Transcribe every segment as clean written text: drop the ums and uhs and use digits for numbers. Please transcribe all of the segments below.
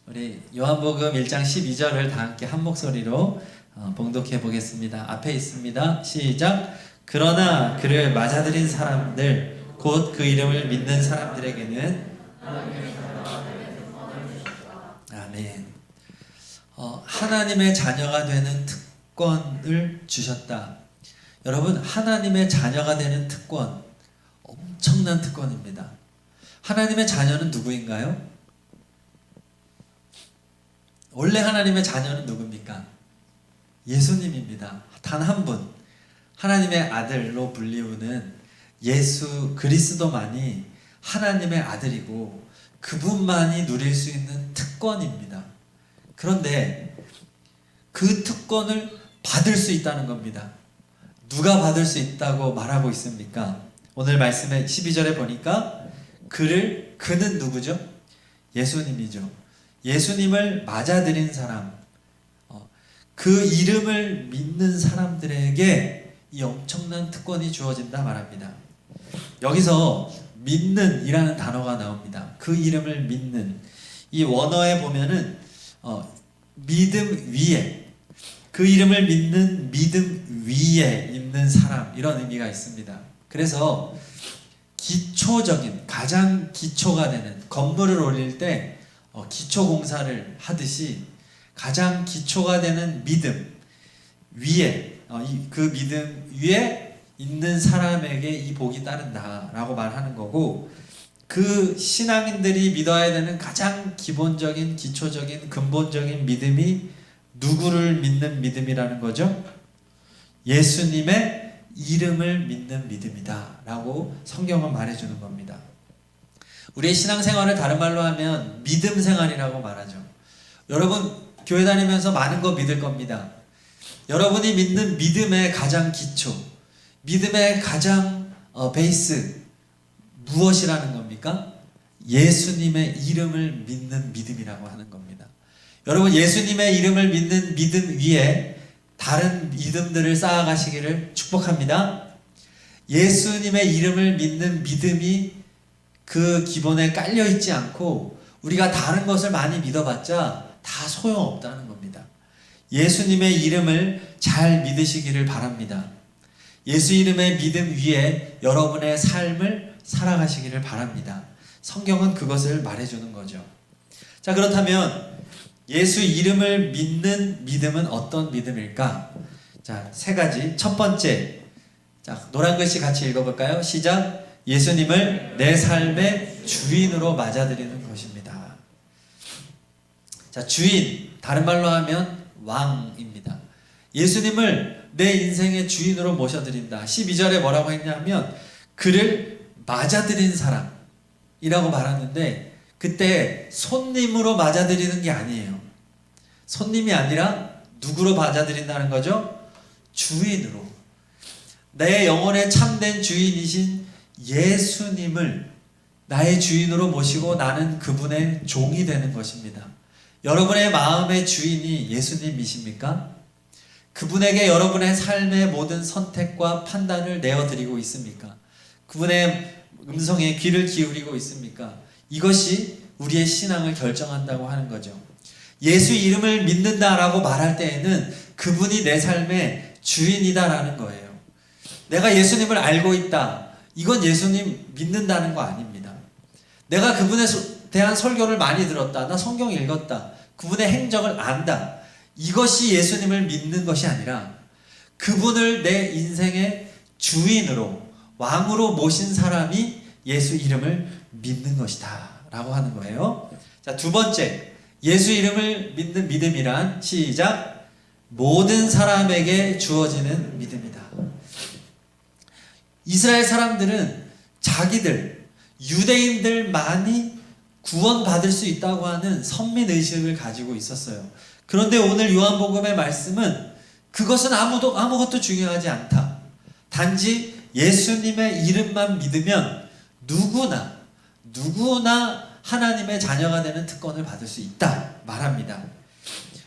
우리 요한복음 1장 12절을 다 함께 한 목소리로 봉독해 보겠습니다. 앞에 있습니다. 시작. 그러나 그를 맞아들인 사람들 곧 그 이름을 믿는 사람들에게는 아멘. 하나님의 자녀가 되는 특권을 주셨다. 여러분, 하나님의 자녀가 되는 특권, 엄청난 특권입니다. 하나님의 자녀는 누구인가요? 원래 하나님의 자녀는 누굽니까? 예수님입니다. 단 한 분, 하나님의 아들로 불리우는 예수 그리스도만이 하나님의 아들이고 그분만이 누릴 수 있는 특권입니다. 그런데 그 특권을 받을 수 있다는 겁니다. 누가 받을 수 있다고 말하고 있습니까? 오늘 말씀의 12절에 보니까 그는 누구죠? 예수님이죠. 예수님을 맞아들인 사람, 그 이름을 믿는 사람들에게 이 엄청난 특권이 주어진다 말합니다. 여기서 믿는 이라는 단어가 나옵니다. 그 이름을 믿는. 이 원어에 보면은 믿음 위에, 그 이름을 믿는 믿음 위에 있는 사람, 이런 의미가 있습니다. 그래서 기초적인, 가장 기초가 되는, 건물을 올릴 때 기초 공사를 하듯이 가장 기초가 되는 믿음 위에, 그 믿음 위에 있는 사람에게 이 복이 따른다라고 말하는 거고, 그 신앙인들이 믿어야 되는 가장 기본적인, 기초적인, 근본적인 믿음이 누구를 믿는 믿음이라는 거죠? 예수님의 이름을 믿는 믿음이다 라고 성경은 말해주는 겁니다. 우리의 신앙생활을 다른 말로 하면 믿음 생활이라고 말하죠. 여러분 교회 다니면서 많은 거 믿을 겁니다. 여러분이 믿는 믿음의 가장 기초, 믿음의 가장 베이스 무엇이라는 겁니까? 예수님의 이름을 믿는 믿음이라고 하는 겁니다. 여러분, 예수님의 이름을 믿는 믿음 위에 다른 믿음들을 쌓아가시기를 축복합니다. 예수님의 이름을 믿는 믿음이 그 기본에 깔려있지 않고 우리가 다른 것을 많이 믿어봤자 다 소용없다는 겁니다. 예수님의 이름을 잘 믿으시기를 바랍니다. 예수 이름의 믿음 위에 여러분의 삶을 살아가시기를 바랍니다. 성경은 그것을 말해주는 거죠. 자, 그렇다면 예수 이름을 믿는 믿음은 어떤 믿음일까? 자, 세 가지. 첫 번째, 자, 노란 글씨 같이 읽어볼까요? 시작. 예수님을 내 삶의 주인으로 맞아들이는 것입니다. 자, 주인, 다른 말로 하면 왕입니다. 예수님을 내 인생의 주인으로 모셔드린다. 12절에 뭐라고 했냐면 그를 맞아들인 사람이라고 말하는데, 그때 손님으로 맞아들이는 게 아니에요. 손님이 아니라 누구로 맞아들인다는 거죠? 주인으로. 내 영혼의 참된 주인이신 예수님을 나의 주인으로 모시고 나는 그분의 종이 되는 것입니다. 여러분의 마음의 주인이 예수님이십니까? 그분에게 여러분의 삶의 모든 선택과 판단을 내어드리고 있습니까? 그분의 음성에 귀를 기울이고 있습니까? 이것이 우리의 신앙을 결정한다고 하는 거죠. 예수 이름을 믿는다라고 말할 때에는 그분이 내 삶의 주인이다라는 거예요. 내가 예수님을 알고 있다, 이건 예수님 믿는다는 거 아닙니다. 내가 그분에 대한 설교를 많이 들었다, 나 성경 읽었다, 그분의 행적을 안다, 이것이 예수님을 믿는 것이 아니라 그분을 내 인생의 주인으로, 왕으로 모신 사람이 예수 이름을 믿는 것이다 라고 하는 거예요. 자, 두 번째, 예수 이름을 믿는 믿음이란, 시작, 모든 사람에게 주어지는 믿음이다. 이스라엘 사람들은 자기들, 유대인들만이 구원받을 수 있다고 하는 선민의식을 가지고 있었어요. 그런데 오늘 요한복음의 말씀은 그것은 아무것도 중요하지 않다. 단지 예수님의 이름만 믿으면 누구나 하나님의 자녀가 되는 특권을 받을 수 있다 말합니다.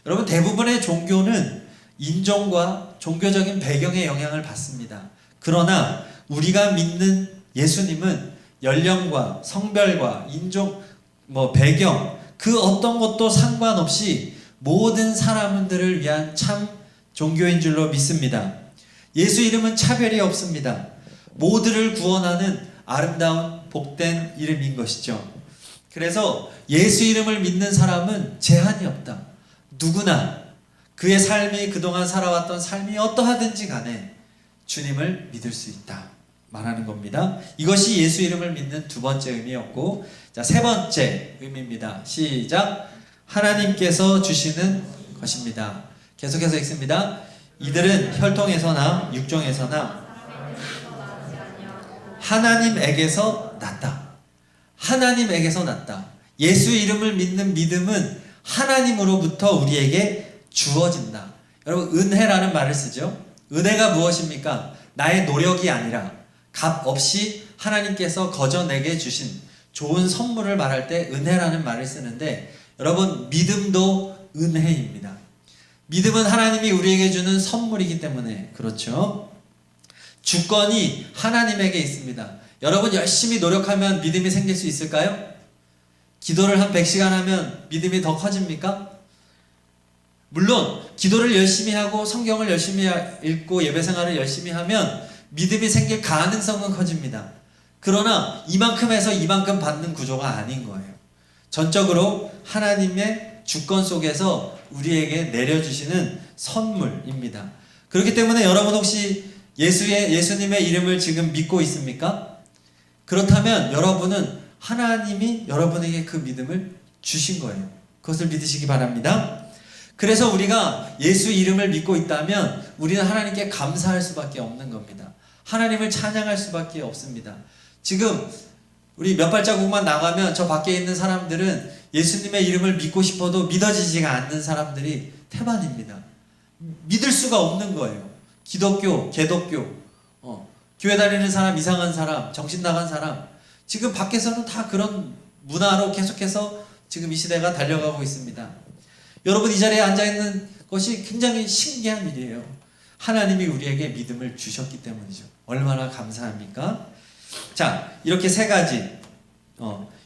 여러분, 대부분의 종교는 인종과 종교적인 배경의 영향을 받습니다. 그러나 우리가 믿는 예수님은 연령과 성별과 인종, 배경, 그 어떤 것도 상관없이 모든 사람들을 위한 참 종교인 줄로 믿습니다. 예수 이름은 차별이 없습니다. 모두를 구원하는 아름다운 복된 이름인 것이죠. 그래서 예수 이름을 믿는 사람은 제한이 없다. 누구나 그의 삶이 그동안 살아왔던 삶이 어떠하든지 간에 주님을 믿을 수 있다 말하는 겁니다. 이것이 예수 이름을 믿는 두 번째 의미였고, 자, 세 번째 의미입니다. 시작. 하나님께서 주시는 것입니다. 계속해서 읽습니다. 이들은 혈통에서나 육종에서나 하나님에게서 났다. 하나님에게서 났다. 예수 이름을 믿는 믿음은 하나님으로부터 우리에게 주어진다. 여러분, 은혜라는 말을 쓰죠. 은혜가 무엇입니까? 나의 노력이 아니라 값 없이 하나님께서 거저 내게 주신 좋은 선물을 말할 때 은혜라는 말을 쓰는데, 여러분, 믿음도 은혜입니다. 믿음은 하나님이 우리에게 주는 선물이기 때문에 그렇죠. 주권이 하나님에게 있습니다. 여러분, 열심히 노력하면 믿음이 생길 수 있을까요? 기도를 한 100시간 하면 믿음이 더 커집니까? 물론 기도를 열심히 하고 성경을 열심히 읽고 예배생활을 열심히 하면 믿음이 생길 가능성은 커집니다. 그러나 이만큼에서 이만큼 받는 구조가 아닌 거예요. 전적으로 하나님의 주권 속에서 우리에게 내려주시는 선물입니다. 그렇기 때문에 여러분, 혹시 예수님의 이름을 지금 믿고 있습니까? 그렇다면 여러분은 하나님이 여러분에게 그 믿음을 주신 거예요. 그것을 믿으시기 바랍니다. 그래서 우리가 예수 이름을 믿고 있다면 우리는 하나님께 감사할 수밖에 없는 겁니다. 하나님을 찬양할 수밖에 없습니다. 지금 우리 몇 발자국만 나가면 저 밖에 있는 사람들은 예수님의 이름을 믿고 싶어도 믿어지지가 않는 사람들이 태반입니다. 믿을 수가 없는 거예요. 기독교, 개독교, 교회 다니는 사람, 이상한 사람, 정신 나간 사람, 지금 밖에서는 다 그런 문화로 계속해서 지금 이 시대가 달려가고 있습니다. 여러분, 이 자리에 앉아있는 것이 굉장히 신기한 일이에요. 하나님이 우리에게 믿음을 주셨기 때문이죠. 얼마나 감사합니까? 자, 이렇게 세 가지,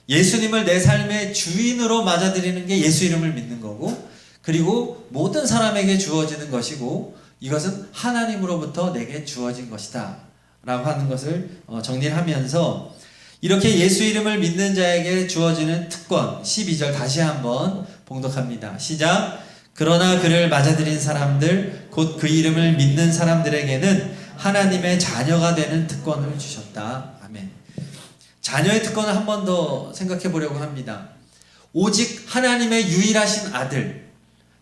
예수님을 내 삶의 주인으로 맞아들이는 게 예수 이름을 믿는 거고, 그리고 모든 사람에게 주어지는 것이고, 이것은 하나님으로부터 내게 주어진 것이다 라고 하는 것을 정리를 하면서, 이렇게 예수 이름을 믿는 자에게 주어지는 특권, 12절 다시 한번 봉독합니다. 시작. 그러나 그를 맞아들인 사람들, 곧 그 이름을 믿는 사람들에게는 하나님의 자녀가 되는 특권을 주셨다. 아멘. 자녀의 특권을 한 번 더 생각해 보려고 합니다. 오직 하나님의 유일하신 아들,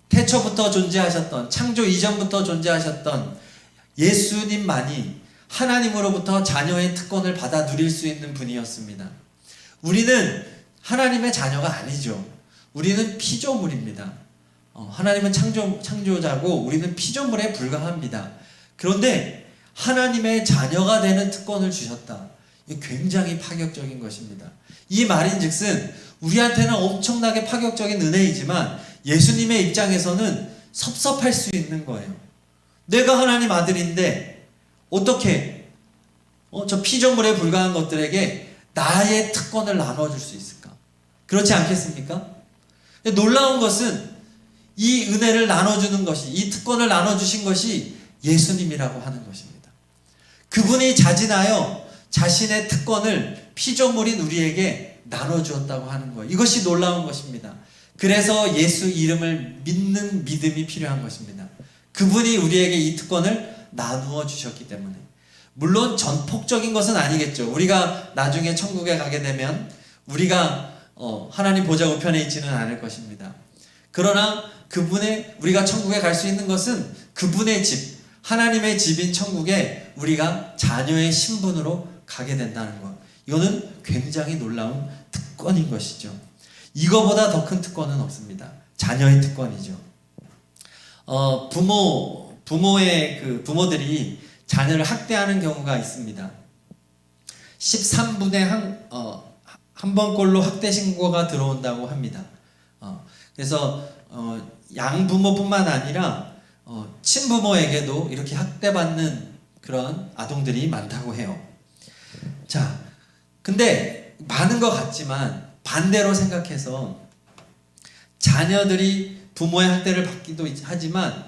태초부터 존재하셨던, 창조 이전부터 존재하셨던 예수님만이 하나님으로부터 자녀의 특권을 받아 누릴 수 있는 분이었습니다. 우리는 하나님의 자녀가 아니죠. 우리는 피조물입니다. 하나님은 창조자고 우리는 피조물에 불과합니다. 그런데 하나님의 자녀가 되는 특권을 주셨다. 이게 굉장히 파격적인 것입니다. 이 말인즉슨 우리한테는 엄청나게 파격적인 은혜이지만 예수님의 입장에서는 섭섭할 수 있는 거예요. 내가 하나님 아들인데 어떻게 저 피조물에 불과한 것들에게 나의 특권을 나눠줄 수 있을까? 그렇지 않겠습니까? 놀라운 것은 이 은혜를 나눠주는 것이, 이 특권을 나눠주신 것이 예수님이라고 하는 것입니다. 그분이 자진하여 자신의 특권을 피조물인 우리에게 나눠주었다고 하는 거예요. 이것이 놀라운 것입니다. 그래서 예수 이름을 믿는 믿음이 필요한 것입니다. 그분이 우리에게 이 특권을 나누어 주셨기 때문에. 물론 전폭적인 것은 아니겠죠. 우리가 나중에 천국에 가게 되면 우리가 하나님 보좌 우편에 있지는 않을 것입니다. 그러나 우리가 천국에 갈 수 있는 것은 그분의 집, 하나님의 집인 천국에 우리가 자녀의 신분으로 가게 된다는 것. 이거는 굉장히 놀라운 특권인 것이죠. 이거보다 더 큰 특권은 없습니다. 자녀의 특권이죠. 부모들이 자녀를 학대하는 경우가 있습니다. 13분의 한 번꼴로 학대 신고가 들어온다고 합니다. 그래서 양부모뿐만 아니라 친부모에게도 이렇게 학대받는 그런 아동들이 많다고 해요. 자, 근데 많은 것 같지만 반대로 생각해서 자녀들이 부모의 학대를 받기도 하지만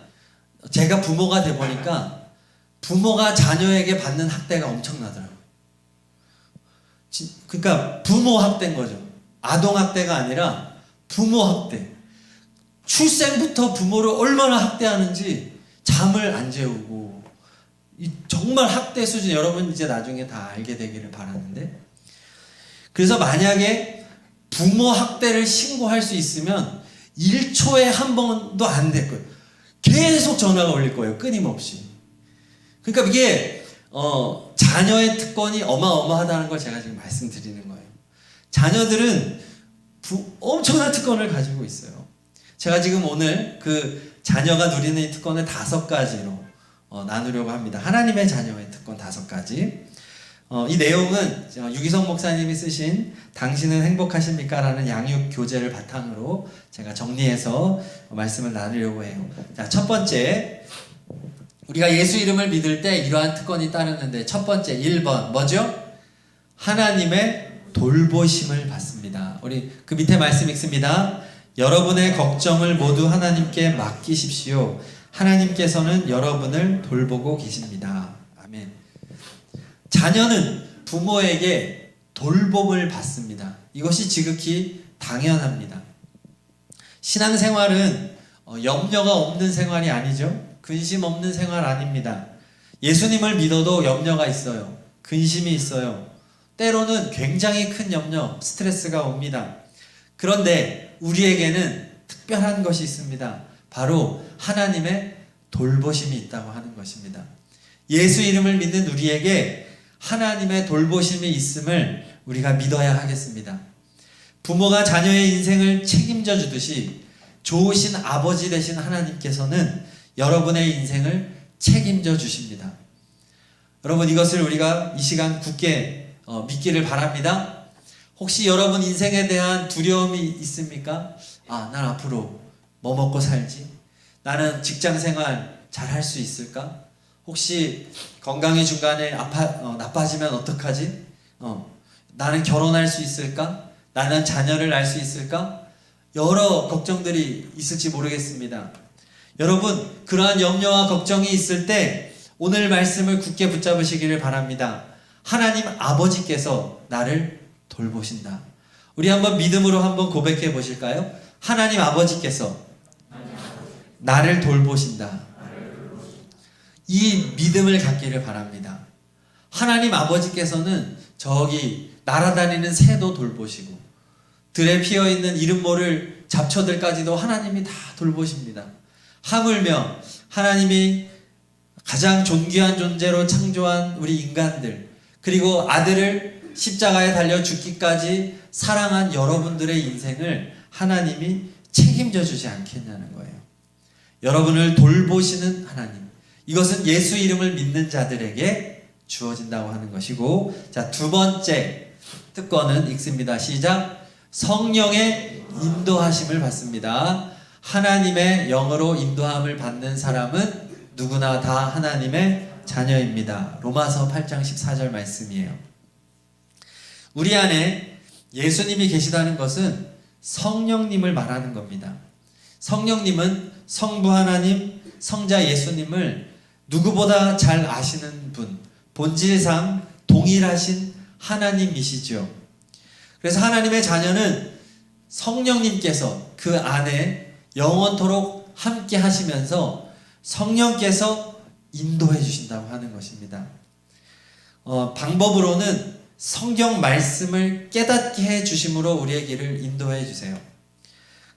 제가 부모가 돼 보니까 부모가 자녀에게 받는 학대가 엄청나더라고요. 그러니까 부모 학대인 거죠. 아동 학대가 아니라 부모 학대. 출생부터 부모를 얼마나 학대하는지 잠을 안 재우고 정말 학대 수준 여러분 이제 나중에 다 알게 되기를 바라는데 그래서 만약에 부모 학대를 신고할 수 있으면 1초에 한 번도 안 될 거예요. 계속 전화가 올릴 거예요. 끊임없이. 그러니까 이게 자녀의 특권이 어마어마하다는 걸 제가 지금 말씀드리는 거예요. 자녀들은 엄청난 특권을 가지고 있어요. 제가 지금 오늘 그 자녀가 누리는 이 특권을 5가지로 나누려고 합니다. 하나님의 자녀의 특권 5가지. 이 내용은 유기성 목사님이 쓰신 당신은 행복하십니까? 라는 양육 교재를 바탕으로 제가 정리해서 말씀을 나누려고 해요. 자, 첫 번째, 우리가 예수 이름을 믿을 때 이러한 특권이 따르는데 첫 번째 1번 뭐죠? 하나님의 돌보심을 받습니다. 우리 그 밑에 말씀 읽습니다. 여러분의 걱정을 모두 하나님께 맡기십시오. 하나님께서는 여러분을 돌보고 계십니다. 아멘. 자녀는 부모에게 돌봄을 받습니다. 이것이 지극히 당연합니다. 신앙생활은 염려가 없는 생활이 아니죠. 근심 없는 생활 아닙니다. 예수님을 믿어도 염려가 있어요. 근심이 있어요. 때로는 굉장히 큰 염려, 스트레스가 옵니다. 그런데 우리에게는 특별한 것이 있습니다. 바로 하나님의 돌보심이 있다고 하는 것입니다. 예수 이름을 믿는 우리에게 하나님의 돌보심이 있음을 우리가 믿어야 하겠습니다. 부모가 자녀의 인생을 책임져 주듯이 좋으신 아버지 되신 하나님께서는 여러분의 인생을 책임져 주십니다. 여러분 이것을 우리가 이 시간 굳게 믿기를 바랍니다. 혹시 여러분 인생에 대한 두려움이 있습니까? 난 앞으로 뭐 먹고 살지? 나는 직장생활 잘 할 수 있을까? 혹시 건강이 중간에 나빠지면 어떡하지? 나는 결혼할 수 있을까? 나는 자녀를 낳을 수 있을까? 여러 걱정들이 있을지 모르겠습니다. 여러분 그러한 염려와 걱정이 있을 때 오늘 말씀을 굳게 붙잡으시기를 바랍니다. 하나님 아버지께서 나를 돌보신다. 우리 한번 믿음으로 한번 고백해 보실까요? 하나님 아버지께서 나를 돌보신다. 이 믿음을 갖기를 바랍니다. 하나님 아버지께서는 저기 날아다니는 새도 돌보시고 들에 피어있는 이름 모를 잡초들까지도 하나님이 다 돌보십니다. 하물며 하나님이 가장 존귀한 존재로 창조한 우리 인간들 그리고 아들을 십자가에 달려 죽기까지 사랑한 여러분들의 인생을 하나님이 책임져 주지 않겠냐는 거예요. 여러분을 돌보시는 하나님, 이것은 예수 이름을 믿는 자들에게 주어진다고 하는 것이고, 자, 두 번째 특권은 읽습니다. 시작. 성령의 인도하심을 받습니다. 하나님의 영으로 인도함을 받는 사람은 누구나 다 하나님의 자녀입니다. 로마서 8장 14절 말씀이에요. 우리 안에 예수님이 계시다는 것은 성령님을 말하는 겁니다. 성령님은 성부 하나님, 성자 예수님을 누구보다 잘 아시는 분, 본질상 동일하신 하나님이시죠. 그래서 하나님의 자녀는 성령님께서 그 안에 영원토록 함께 하시면서 성령께서 인도해 주신다고 하는 것입니다. 방법으로는 성경 말씀을 깨닫게 해 주심으로 우리의 길을 인도해 주세요.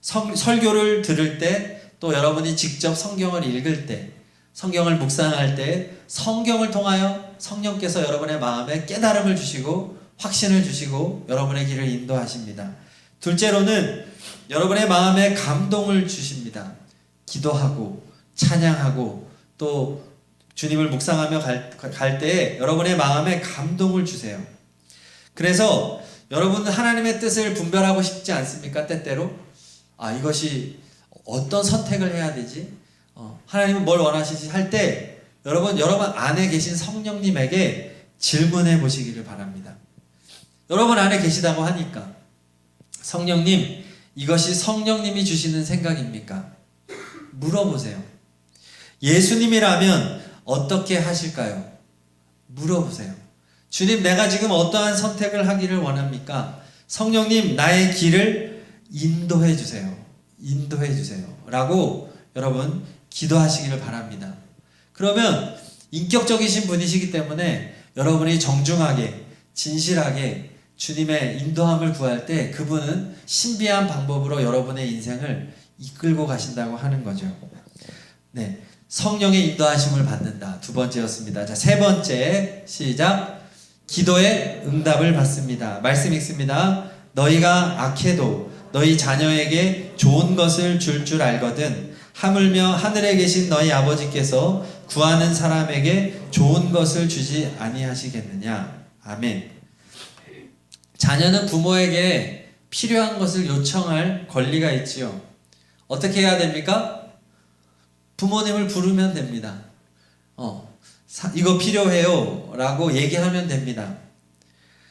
설교를 들을 때 또 여러분이 직접 성경을 읽을 때 성경을 묵상할 때 성경을 통하여 성령께서 여러분의 마음에 깨달음을 주시고 확신을 주시고 여러분의 길을 인도하십니다. 둘째로는 여러분의 마음에 감동을 주십니다. 기도하고 찬양하고 또 주님을 묵상하며 갈 때에 여러분의 마음에 감동을 주세요. 그래서 여러분은 하나님의 뜻을 분별하고 싶지 않습니까? 때때로 이것이 어떤 선택을 해야 되지? 하나님은 뭘 원하시지? 할 때 여러분 안에 계신 성령님에게 질문해 보시기를 바랍니다. 여러분 안에 계시다고 하니까 성령님, 이것이 성령님이 주시는 생각입니까? 물어보세요. 예수님이라면 어떻게 하실까요? 물어보세요. 주님, 내가 지금 어떠한 선택을 하기를 원합니까? 성령님, 나의 길을 인도해 주세요. 인도해 주세요. 라고 여러분 기도하시기를 바랍니다. 그러면 인격적이신 분이시기 때문에 여러분이 정중하게, 진실하게 주님의 인도함을 구할 때 그분은 신비한 방법으로 여러분의 인생을 이끌고 가신다고 하는 거죠. 네, 성령의 인도하심을 받는다. 두 번째였습니다. 자, 세 번째 시작. 기도의 응답을 받습니다. 말씀 읽습니다. 너희가 악해도 너희 자녀에게 좋은 것을 줄 알거든 하물며 하늘에 계신 너희 아버지께서 구하는 사람에게 좋은 것을 주지 아니하시겠느냐. 아멘. 자녀는 부모에게 필요한 것을 요청할 권리가 있지요. 어떻게 해야 됩니까? 부모님을 부르면 됩니다. 이거 필요해요 라고 얘기하면 됩니다.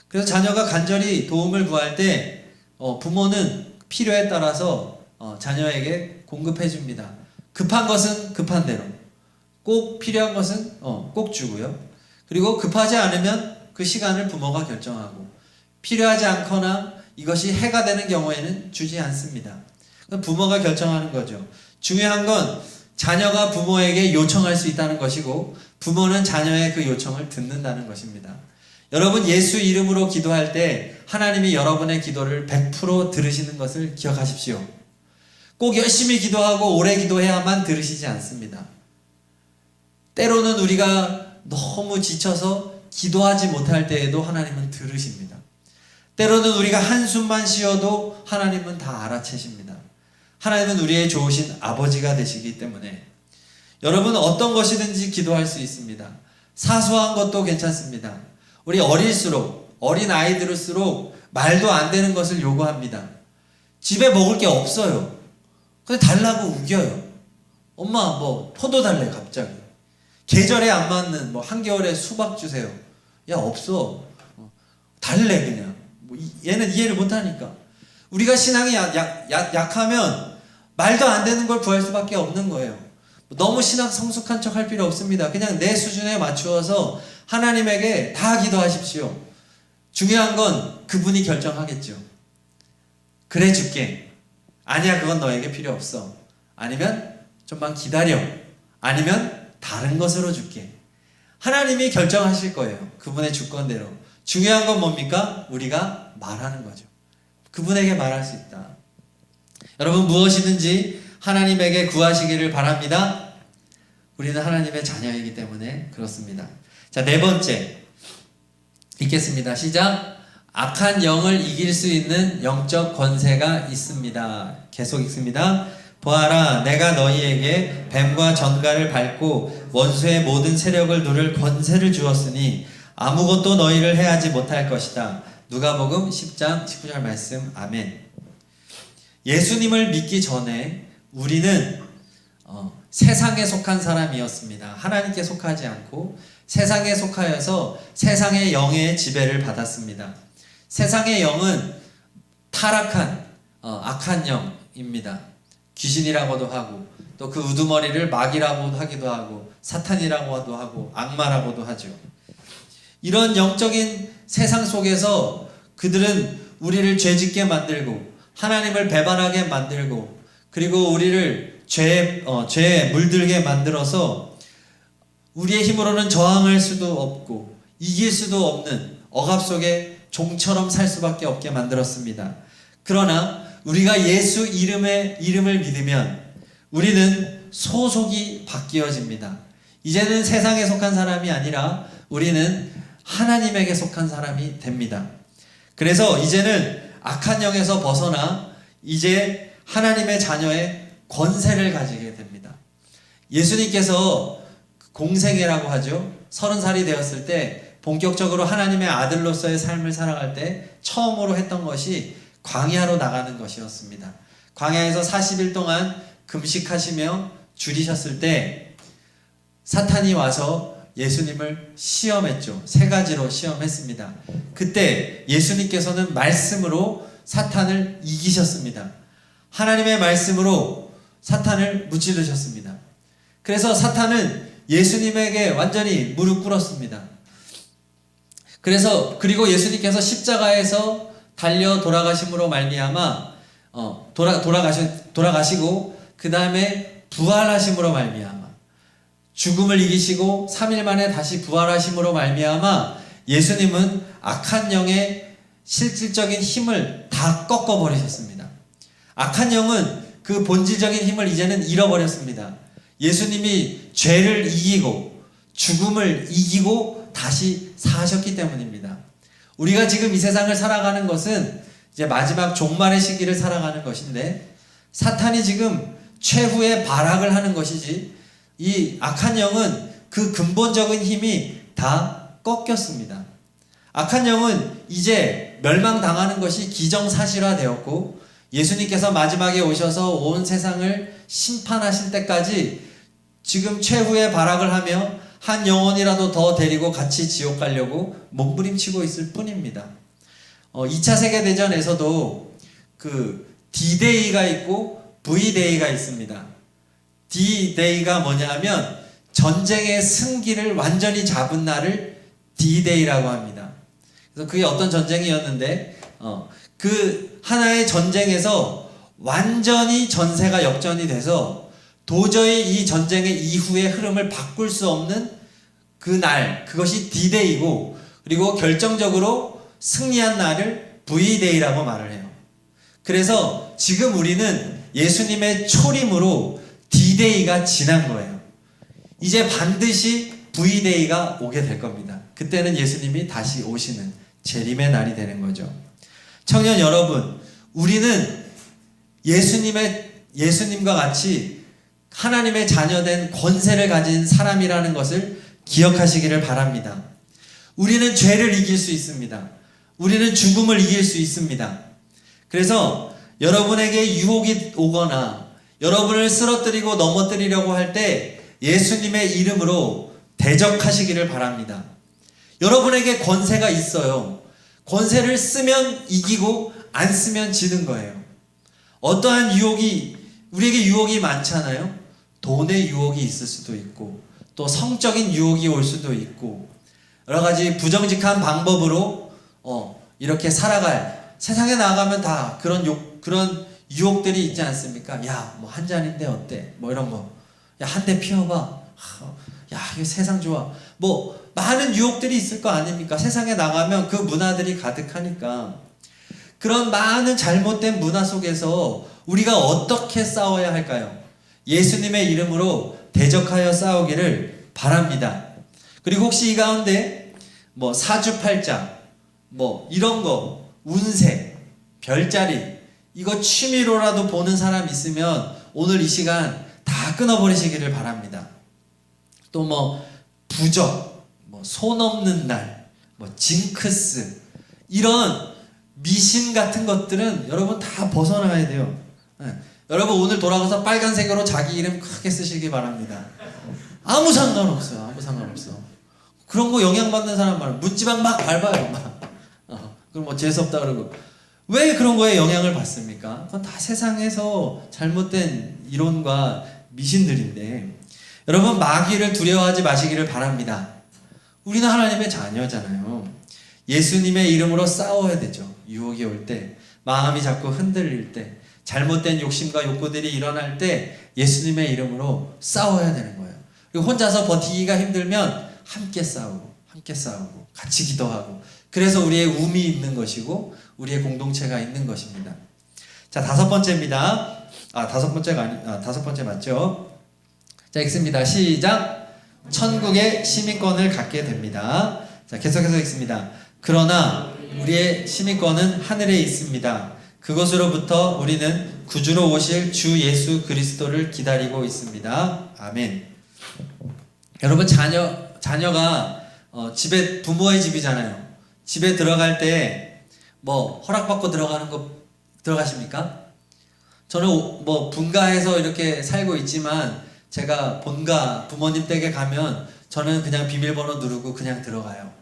그래서 자녀가 간절히 도움을 구할 때 부모는 필요에 따라서 자녀에게 공급해 줍니다. 급한 것은 급한 대로, 꼭 필요한 것은 꼭 주고요. 그리고 급하지 않으면 그 시간을 부모가 결정하고, 필요하지 않거나 이것이 해가 되는 경우에는 주지 않습니다. 부모가 결정하는 거죠. 중요한 건 자녀가 부모에게 요청할 수 있다는 것이고 부모는 자녀의 그 요청을 듣는다는 것입니다. 여러분, 예수 이름으로 기도할 때 하나님이 여러분의 기도를 100% 들으시는 것을 기억하십시오. 꼭 열심히 기도하고 오래 기도해야만 들으시지 않습니다. 때로는 우리가 너무 지쳐서 기도하지 못할 때에도 하나님은 들으십니다. 때로는 우리가 한숨만 쉬어도 하나님은 다 알아채십니다. 하나님은 우리의 좋으신 아버지가 되시기 때문에 여러분, 어떤 것이든지 기도할 수 있습니다. 사소한 것도 괜찮습니다. 우리 어린 아이들일수록 말도 안 되는 것을 요구합니다. 집에 먹을 게 없어요. 근데 달라고 우겨요. 엄마 포도 달래 갑자기. 계절에 안 맞는 한겨울에 수박 주세요. 야, 없어. 달래 그냥. 얘는 이해를 못하니까. 우리가 신앙이 약하면 말도 안 되는 걸 구할 수밖에 없는 거예요. 너무 신앙 성숙한 척 할 필요 없습니다. 그냥 내 수준에 맞추어서 하나님에게 다 기도하십시오. 중요한 건 그분이 결정하겠죠. 그래 줄게. 아니야, 그건 너에게 필요 없어. 아니면 좀만 기다려. 아니면 다른 것으로 줄게. 하나님이 결정하실 거예요. 그분의 주권대로. 중요한 건 뭡니까? 우리가 말하는 거죠. 그분에게 말할 수 있다. 여러분, 무엇이든지 하나님에게 구하시기를 바랍니다. 우리는 하나님의 자녀이기 때문에 그렇습니다. 자, 네 번째 읽겠습니다. 시작. 악한 영을 이길 수 있는 영적 권세가 있습니다. 계속 읽습니다. 보아라, 내가 너희에게 뱀과 전갈을 밟고 원수의 모든 세력을 누를 권세를 주었으니 아무것도 너희를 해하지 못할 것이다. 누가복음 10장 19절 말씀. 아멘. 예수님을 믿기 전에 우리는 세상에 속한 사람이었습니다. 하나님께 속하지 않고 세상에 속하여서 세상의 영의 지배를 받았습니다. 세상의 영은 타락한 악한 영입니다. 귀신이라고도 하고 또 그 우두머리를 마귀라고 하기도 하고 사탄이라고도 하고 악마라고도 하죠. 이런 영적인 세상 속에서 그들은 우리를 죄짓게 만들고 하나님을 배반하게 만들고 그리고 우리를 죄에 물들게 만들어서 우리의 힘으로는 저항할 수도 없고 이길 수도 없는 억압 속에 종처럼 살 수밖에 없게 만들었습니다. 그러나 우리가 예수 이름을 믿으면 우리는 소속이 바뀌어집니다. 이제는 세상에 속한 사람이 아니라 우리는 하나님에게 속한 사람이 됩니다. 그래서 이제는 악한 영에서 벗어나 이제 하나님의 자녀의 권세를 가지게 됩니다. 예수님께서 공생애라고 하죠. 30살이 되었을 때 본격적으로 하나님의 아들로서의 삶을 살아갈 때 처음으로 했던 것이 광야로 나가는 것이었습니다. 광야에서 40일 동안 금식하시며 줄이셨을 때 사탄이 와서 예수님을 시험했죠. 3가지로 시험했습니다. 그때 예수님께서는 말씀으로 사탄을 이기셨습니다. 하나님의 말씀으로 사탄을 무찌르셨습니다. 그래서 사탄은 예수님에게 완전히 무릎 꿇었습니다. 그리고 예수님께서 십자가에서 달려 돌아가심으로 말미암아 돌아가시고 그 다음에 부활하심으로 말미암아 죽음을 이기시고 3일 만에 다시 부활하심으로 말미암아 예수님은 악한 영의 실질적인 힘을 다 꺾어버리셨습니다. 악한 영은 그 본질적인 힘을 이제는 잃어버렸습니다. 예수님이 죄를 이기고 죽음을 이기고 다시 사셨기 때문입니다. 우리가 지금 이 세상을 살아가는 것은 이제 마지막 종말의 시기를 살아가는 것인데 사탄이 지금 최후의 발악을 하는 것이지 이 악한 영은 그 근본적인 힘이 다 꺾였습니다. 악한 영은 이제 멸망당하는 것이 기정사실화되었고 예수님께서 마지막에 오셔서 온 세상을 심판하실 때까지 지금 최후의 발악을 하며 한 영혼이라도 더 데리고 같이 지옥 가려고 몸부림치고 있을 뿐입니다. 2차 세계대전에서도 그 D-Day가 있고 V-Day가 있습니다. D-Day가 뭐냐면 전쟁의 승기를 완전히 잡은 날을 D-Day라고 합니다. 그래서 그게 어떤 전쟁이었는데 그 하나의 전쟁에서 완전히 전세가 역전이 돼서 도저히 이 전쟁의 이후의 흐름을 바꿀 수 없는 그 날, 그것이 D-Day이고 그리고 결정적으로 승리한 날을 V-Day라고 말을 해요. 그래서 지금 우리는 예수님의 초림으로 D-Day가 지난 거예요. 이제 반드시 V-Day가 오게 될 겁니다. 그때는 예수님이 다시 오시는 재림의 날이 되는 거죠. 청년 여러분, 우리는 예수님과 같이 하나님의 자녀된 권세를 가진 사람이라는 것을 기억하시기를 바랍니다. 우리는 죄를 이길 수 있습니다. 우리는 죽음을 이길 수 있습니다. 그래서 여러분에게 유혹이 오거나 여러분을 쓰러뜨리고 넘어뜨리려고 할 때 예수님의 이름으로 대적하시기를 바랍니다. 여러분에게 권세가 있어요. 권세를 쓰면 이기고 안 쓰면 지는 거예요. 어떠한 우리에게 유혹이 많잖아요. 돈의 유혹이 있을 수도 있고 또 성적인 유혹이 올 수도 있고 여러 가지 부정직한 방법으로 이렇게 살아갈 세상에 나가면 다 그런 유혹들이 있지 않습니까? 야, 뭐 한 잔인데 어때? 뭐 이런 거. 야, 한 대 피워봐. 야, 이거 세상 좋아. 뭐 많은 유혹들이 있을 거 아닙니까? 세상에 나가면 그 문화들이 가득하니까. 그런 많은 잘못된 문화 속에서 우리가 어떻게 싸워야 할까요? 예수님의 이름으로 대적하여 싸우기를 바랍니다. 그리고 혹시 이 가운데 뭐 사주팔자 뭐 이런 거 운세 별자리 이거 취미로라도 보는 사람 있으면 오늘 이 시간 다 끊어버리시기를 바랍니다. 또 뭐 부적 뭐 손 없는 날 뭐 징크스 이런 미신 같은 것들은 여러분 다 벗어나야 돼요. 여러분 오늘 돌아가서 빨간색으로 자기 이름 크게 쓰시기 바랍니다. 아무 상관없어요. 아무 상관없어. 그런 거 영향받는 사람 말 문지방 막 밟아요. 그럼 뭐 재수없다 그러고 왜 그런 거에 영향을 받습니까? 그건 다 세상에서 잘못된 이론과 미신들인데 여러분 마귀를 두려워하지 마시기를 바랍니다. 우리는 하나님의 자녀잖아요. 예수님의 이름으로 싸워야 되죠. 유혹이 올 때, 마음이 자꾸 흔들릴 때, 잘못된 욕심과 욕구들이 일어날 때 예수님의 이름으로 싸워야 되는 거예요. 그리고 혼자서 버티기가 힘들면 함께 싸우고 같이 기도하고 그래서 우리의 움이 있는 것이고 우리의 공동체가 있는 것입니다. 자, 다섯 번째입니다. 다섯 번째 맞죠? 자, 읽습니다. 시작. 천국의 시민권을 갖게 됩니다. 자, 계속해서 읽습니다. 그러나 우리의 시민권은 하늘에 있습니다. 그곳으로부터 우리는 구주로 오실 주 예수 그리스도를 기다리고 있습니다. 아멘. 여러분 자녀가 집에 부모의 집이잖아요. 집에 들어갈 때 뭐 허락받고 들어가는 거 들어가십니까? 저는 뭐 분가해서 이렇게 살고 있지만 제가 본가 부모님 댁에 가면 저는 그냥 비밀번호 누르고 그냥 들어가요.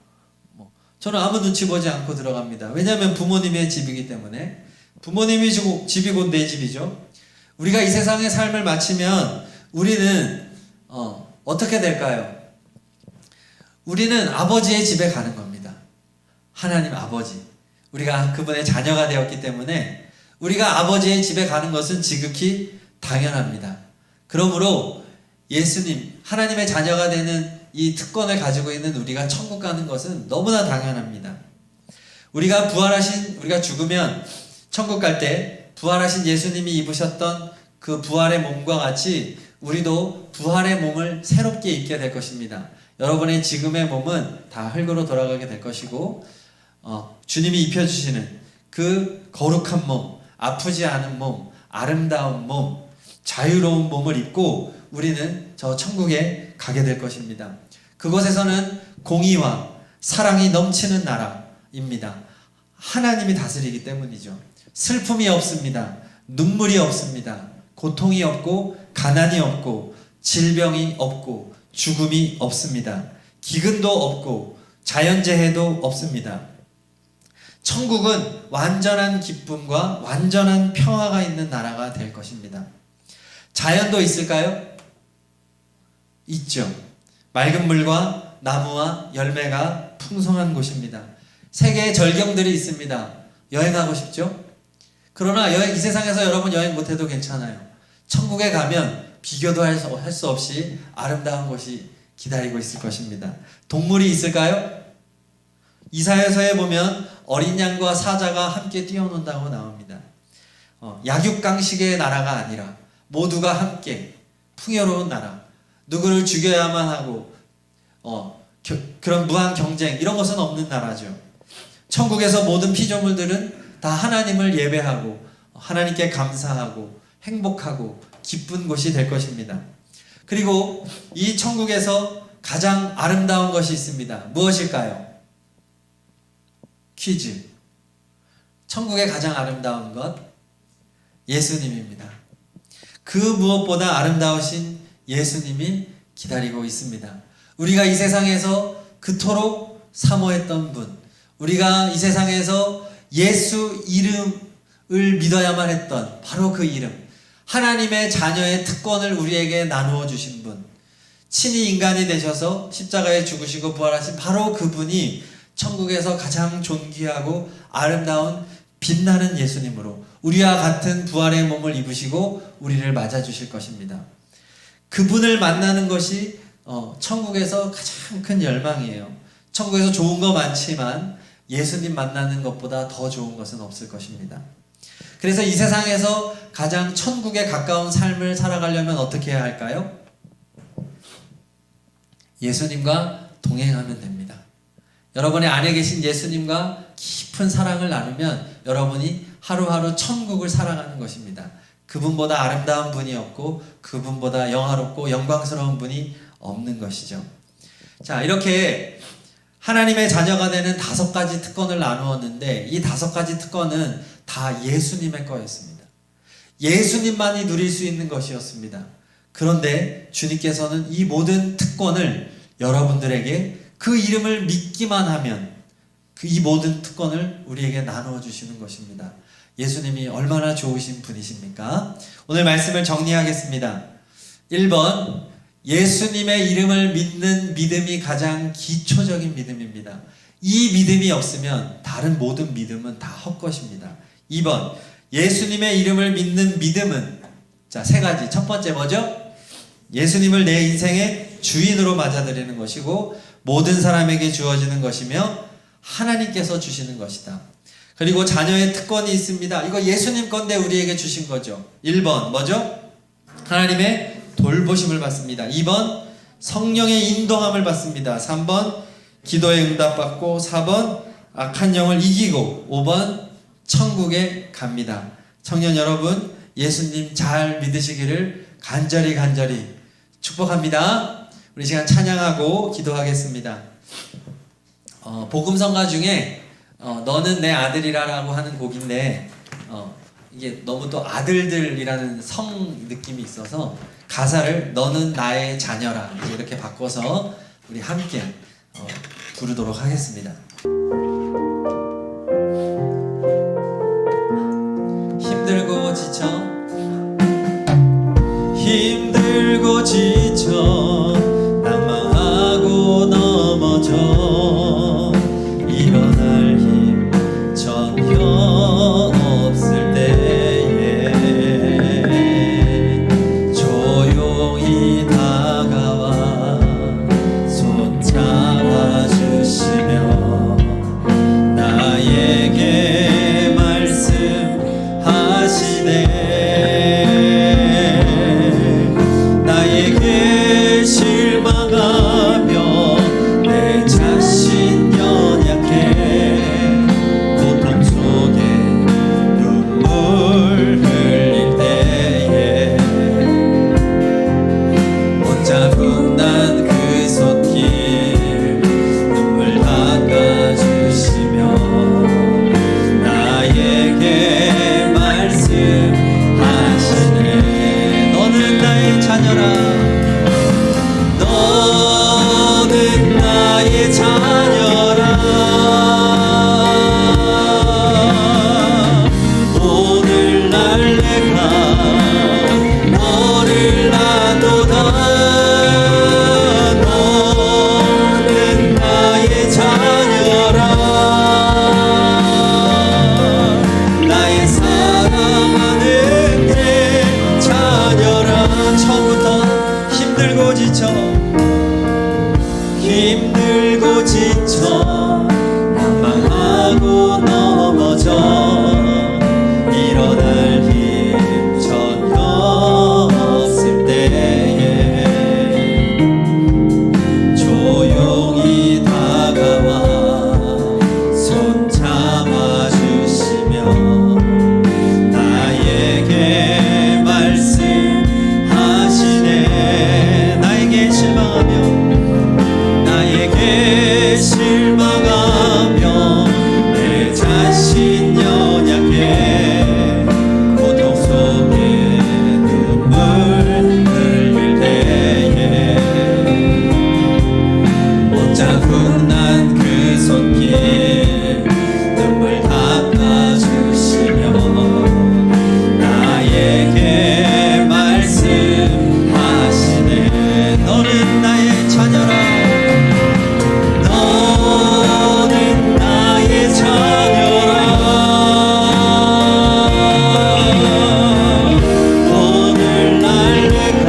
저는 아무 눈치 보지 않고 들어갑니다. 왜냐하면 부모님의 집이기 때문에 부모님이 집이 곧 내 집이죠. 우리가 이 세상의 삶을 마치면 우리는 어떻게 될까요? 우리는 아버지의 집에 가는 겁니다. 하나님 아버지. 우리가 그분의 자녀가 되었기 때문에 우리가 아버지의 집에 가는 것은 지극히 당연합니다. 그러므로 예수님, 하나님의 자녀가 되는 이 특권을 가지고 있는 우리가 천국 가는 것은 너무나 당연합니다. 우리가 죽으면 천국 갈 때 부활하신 예수님이 입으셨던 그 부활의 몸과 같이 우리도 부활의 몸을 새롭게 입게 될 것입니다. 여러분의 지금의 몸은 다 흙으로 돌아가게 될 것이고 주님이 입혀주시는 그 거룩한 몸, 아프지 않은 몸, 아름다운 몸, 자유로운 몸을 입고 우리는 저 천국에 가게 될 것입니다. 그곳에서는 공의와 사랑이 넘치는 나라입니다. 하나님이 다스리기 때문이죠. 슬픔이 없습니다. 눈물이 없습니다. 고통이 없고 가난이 없고 질병이 없고 죽음이 없습니다. 기근도 없고 자연재해도 없습니다. 천국은 완전한 기쁨과 완전한 평화가 있는 나라가 될 것입니다. 자연도 있을까요? 있죠. 맑은 물과 나무와 열매가 풍성한 곳입니다. 세계의 절경들이 있습니다. 여행하고 싶죠? 그러나 이 세상에서 여러분 여행 못해도 괜찮아요. 천국에 가면 비교도 할 수 없이 아름다운 곳이 기다리고 있을 것입니다. 동물이 있을까요? 이사야서에 보면 어린 양과 사자가 함께 뛰어논다고 나옵니다. 약육강식의 나라가 아니라 모두가 함께 풍요로운 나라, 누구를 죽여야만 하고 그런 무한 경쟁 이런 것은 없는 나라죠. 천국에서 모든 피조물들은 다 하나님을 예배하고 하나님께 감사하고 행복하고 기쁜 곳이 될 것입니다. 그리고 이 천국에서 가장 아름다운 것이 있습니다. 무엇일까요? 퀴즈. 천국의 가장 아름다운 것 예수님입니다. 그 무엇보다 아름다우신 예수님이 기다리고 있습니다. 우리가 이 세상에서 그토록 사모했던 분, 우리가 이 세상에서 예수 이름을 믿어야만 했던 바로 그 이름, 하나님의 자녀의 특권을 우리에게 나누어 주신 분, 친히 인간이 되셔서 십자가에 죽으시고 부활하신 바로 그분이 천국에서 가장 존귀하고 아름다운 빛나는 예수님으로 우리와 같은 부활의 몸을 입으시고 우리를 맞아주실 것입니다. 그분을 만나는 것이 천국에서 가장 큰 열망이에요. 천국에서 좋은 거 많지만 예수님 만나는 것보다 더 좋은 것은 없을 것입니다. 그래서 이 세상에서 가장 천국에 가까운 삶을 살아가려면 어떻게 해야 할까요? 예수님과 동행하면 됩니다. 여러분의 안에 계신 예수님과 깊은 사랑을 나누면 여러분이 하루하루 천국을 살아가는 것입니다. 그분보다 아름다운 분이 없고 그분보다 영화롭고 영광스러운 분이 없는 것이죠. 자, 이렇게 하나님의 자녀가 되는 5가지 특권을 나누었는데 이 5가지 특권은 다 예수님의 거였습니다. 예수님만이 누릴 수 있는 것이었습니다. 그런데 주님께서는 이 모든 특권을 여러분들에게 그 이름을 믿기만 하면 이 모든 특권을 우리에게 나누어 주시는 것입니다. 예수님이 얼마나 좋으신 분이십니까? 오늘 말씀을 정리하겠습니다. 1번, 예수님의 이름을 믿는 믿음이 가장 기초적인 믿음입니다. 이 믿음이 없으면 다른 모든 믿음은 다 헛것입니다. 2번, 예수님의 이름을 믿는 믿음은 3가지. 첫 번째 뭐죠? 예수님을 내 인생의 주인으로 맞아들이는 것이고 모든 사람에게 주어지는 것이며 하나님께서 주시는 것이다. 그리고 자녀의 특권이 있습니다. 이거 예수님 건데 우리에게 주신 거죠. 1번 뭐죠? 하나님의 돌보심을 받습니다. 2번 성령의 인도함을 받습니다. 3번 기도의 응답받고 4번 악한 영을 이기고 5번 천국에 갑니다. 청년 여러분, 예수님 잘 믿으시기를 간절히 축복합니다. 우리 시간 찬양하고 기도하겠습니다. 복음성가 중에 너는 내 아들이라라고 하는 곡인데 이게 너무 또 아들들이라는 성 느낌이 있어서 가사를 너는 나의 자녀라 이렇게 바꿔서 우리 함께 부르도록 하겠습니다. 힘들고 지쳐 낭망하고 넘어져 일어날 힘 전혀 없을 때에 조용히 다가와 손 잡아주시며 나에게 말씀하시네. 나에게 실망하며 내 자신 연약해 고통 속에 눈물 흘릴 때에 옷자국 난 그 손길 눈물 닦아주시며 나에게 말씀하시네. 너는 나의 자녀라. 너는 나의 자녀라. 오늘날 내가 너를 놔도다. 너는 나의 자녀라. 나의 사랑하는 내 자녀라. 처음부터 힘들고 지쳐 낭망하고 넘어져 일어날 힘 전혀 없을 때에 조용히 다가와 손 잡아주시며 나에게 말씀하시네. 나에게 실망하며 내 자신 연약해 고통 속에 눈물 흘릴 때에 옷자국 난 그 손길 눈물 닦아주시며 나에게 말씀하시네. 너는 나의 자녀라. 너는 나의 자녀라. 오늘날 내가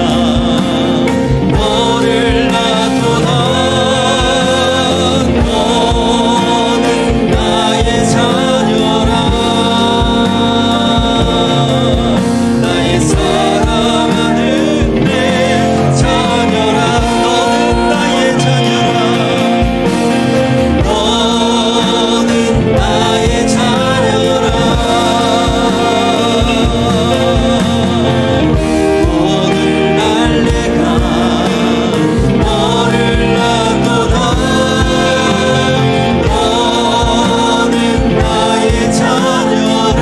너를 놔도다. 너는 나의 자녀라. 나의 사랑하는 내 자녀라. 너는 나의 자녀라. 너는 나의 자녀라. 오늘날 내가 너를 놔도다. 너는 나의 자녀라.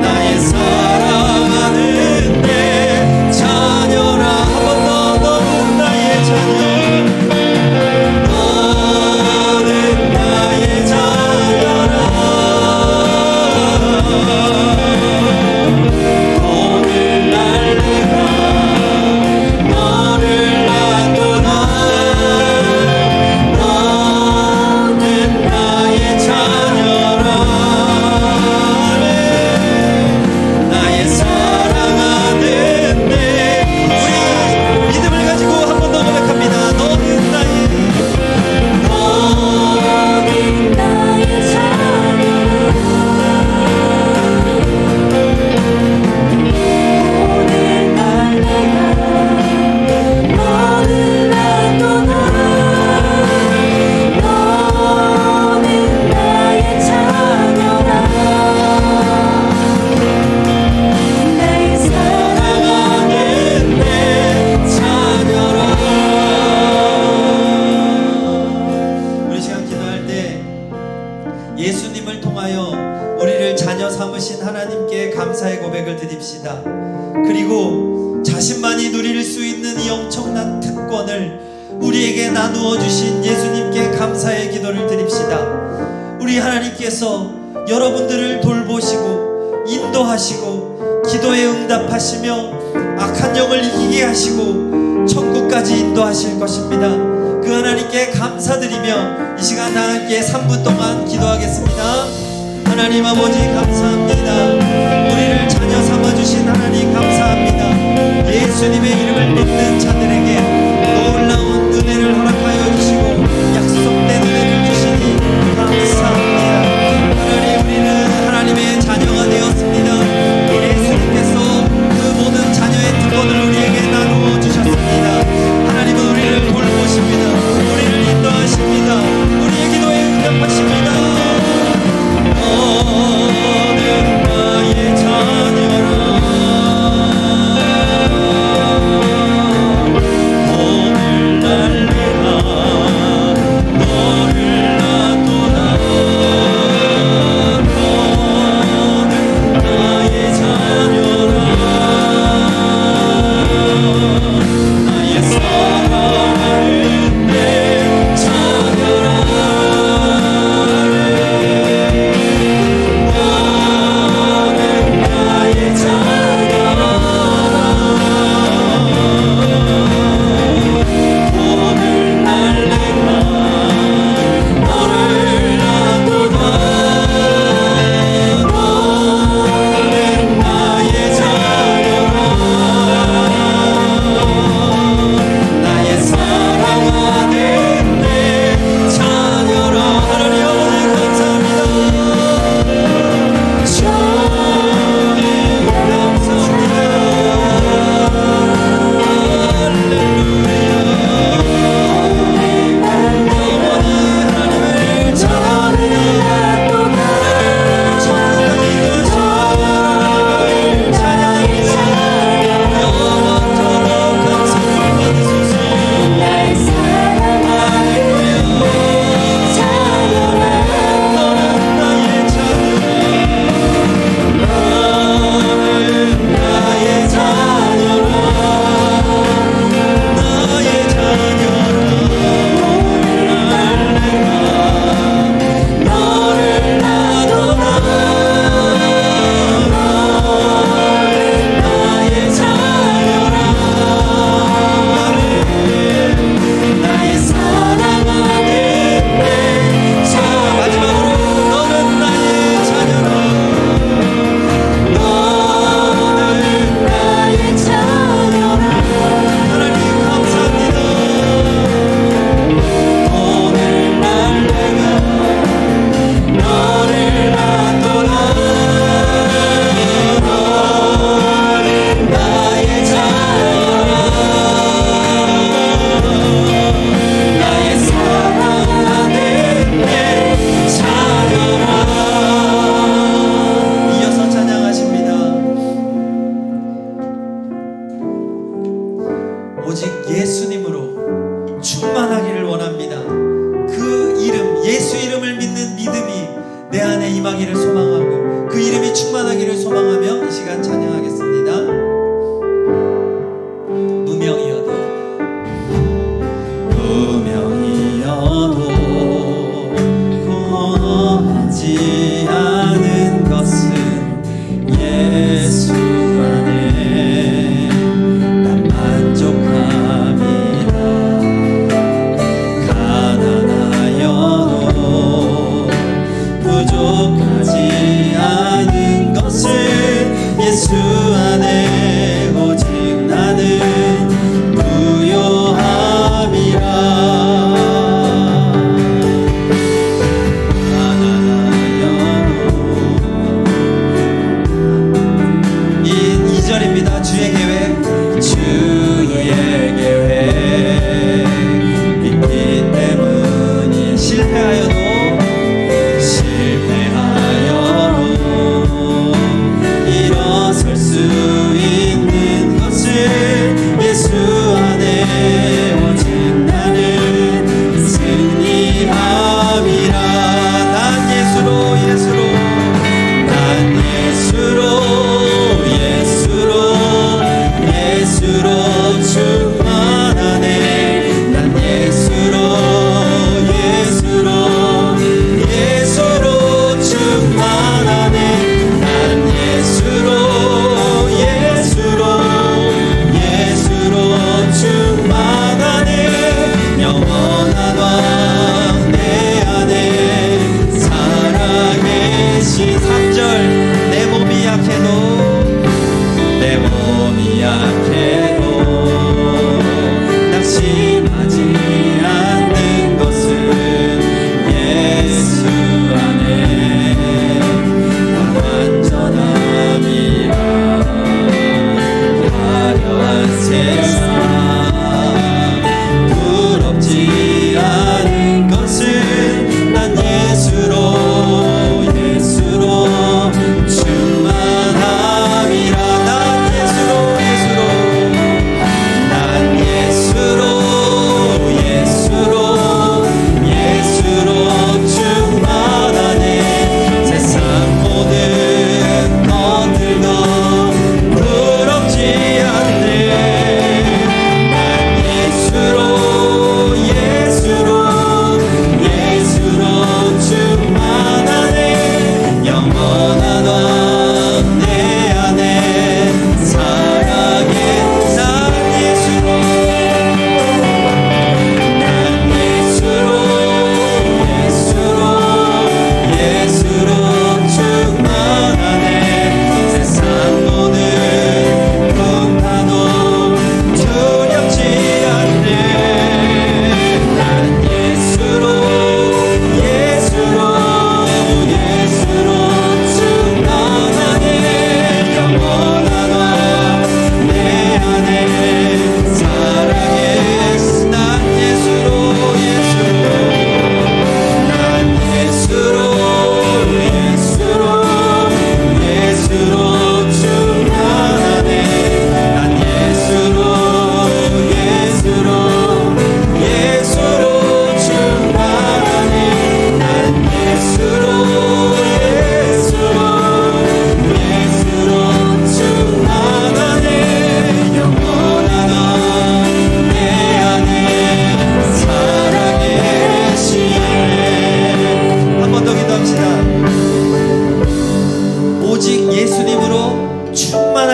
나의 사랑하는 내 자녀라. 한 번 더. 너는 나의 자녀. 너는 나의 자녀라. 오늘날 내가 너를 놔도다. 너는 나의 자녀라. 나의 사랑하는 내 우리 믿음을 가지고 한 번 더 고백합니다. 너는 나의 사랑하는 내 자녀라. 우리 시간 기도할 때 예수님을 통하여 우리를 자녀 삼으신 하나님께 감사의 고백을 드립시다. 그리고 자신만이 누릴 수 있는 이 엄청난 특권을 우리에게 나누어 주신 예수님께 감사의 기도를 드립시다. 우리 하나님께서 여러분들을 돌보시고 인도하시고 기도에 응답하시며 악한 영을 이기게 하시고 천국까지 인도하실 것입니다. 그 하나님께 감사드리며 이 시간 다 함께 3분 동안 기도하겠습니다. 하나님 아버지 감사합니다. 우리를 자녀 삼아주신 하나님 감사합니다. 예수님의 이름을 믿는 자들에게 놀라운 은혜를 허락하여 주시고 약속된 은혜를 주시니 감사합니다. 하나님, 우리는 하나님의 자녀가 되었습니다. 예수님께서 그 모든 자녀의 특권을 우리에게 나누어 주셨습니다. 하나님은 우리를 돌보십니다. 우리를 인도하십니다. 우리의 기도에 응답하십니다. 너는 나의 자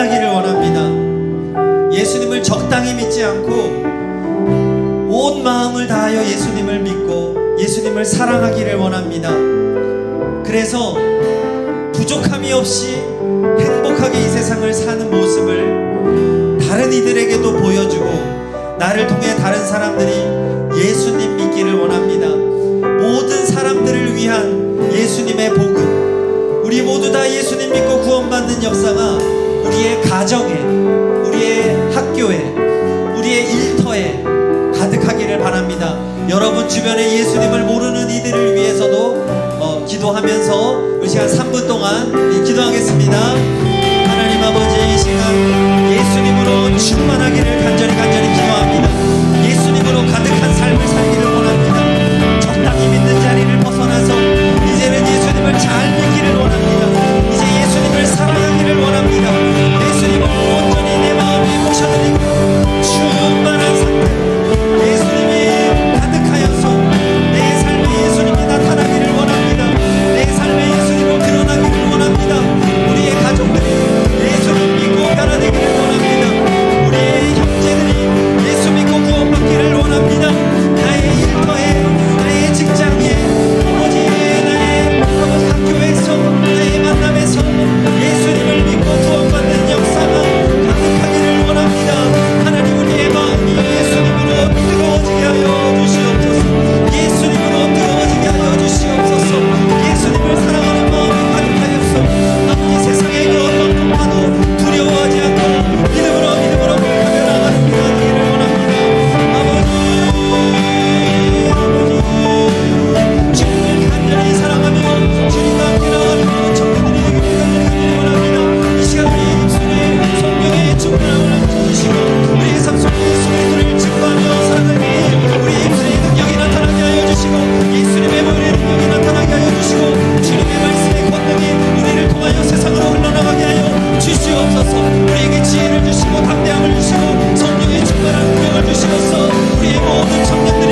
충만하기를 원합니다. 예수님을 적당히 믿지 않고 온 마음을 다하여 예수님을 믿고 예수님을 사랑하기를 원합니다. 그래서 부족함이 없이 행복하게 이 세상을 사는 모습을 다른 이들에게도 보여주고 나를 통해 다른 사람들이 예수님 믿기를 원합니다. 모든 사람들을 위한 예수님의 복음, 우리 모두 다 예수님 믿고 구원받는 역사가 우리의 가정에, 우리의 학교에, 우리의 일터에 가득하기를 바랍니다. 여러분 주변에 예수님을 모르는 이들을 위해서도 기도하면서 우리 시간 3분 동안 기도하겠습니다. 하나님 아버지, 이 시간 예수님으로 충만하기를 간절히 기도합니다. 예수님으로 가득한 삶을 살기를 원합니다. 적당히 믿는 자리를 벗어나서 이제는 예수님을 잘 믿기를 원합니다. 이제 예수님을 사랑하기를 원합니다. 예수님을 온전히 내 마음에 모셔드리고 충만한 상태, 예수님이 가득하여서 내 삶에 예수님이 나타나기를 원합니다. 내 삶에 예수님을 드러나기를 원합니다. 우리의 가족들이 예수를 믿고 변화되기를 원합니다. 우리의 형제들이 예수 믿고 구원받기를 원합니다. 나의 일터에, 나의 직장에, 아버지, 나의 학교에서, 나의 만남에서 예수님을 믿고 구원받는 역사가 가득하기를 원합니다. 하나님, 우리의 마음이 예수님으로 뜨거워지게 하여 주시옵소서. 예수님으로 뜨거워지게 하여 주시옵소서. 예수님을 사랑하는 마음이 가득하여서 아버지, 세상의 그 어떤 것과도 두려워하지 않고 믿음으로 가며 나가는 우리가 되기를 원합니다. 아버지, 주님을 간절히 사랑하며 주님과 함께 나가는 청년들이 되기를 원합니다. 이 시간 우리의 입술에 성령의 충만함을 주시고 우리의 삶 속에 예수의 도를 증거하며 살아가니 우리의 입술에 능력이 나타나게 하여 주시고 예수님의 머리에 능력이 나타나게 하여 주시고 주님의 말씀의 권능이 우리를 통하여 세상으로 흘러나가게 하여 주시옵소서. 우리에게 지혜를 주시고 담대함을 주시고 성령의 충만한 능력을 주시옵소서. 우리의 모든 청년들이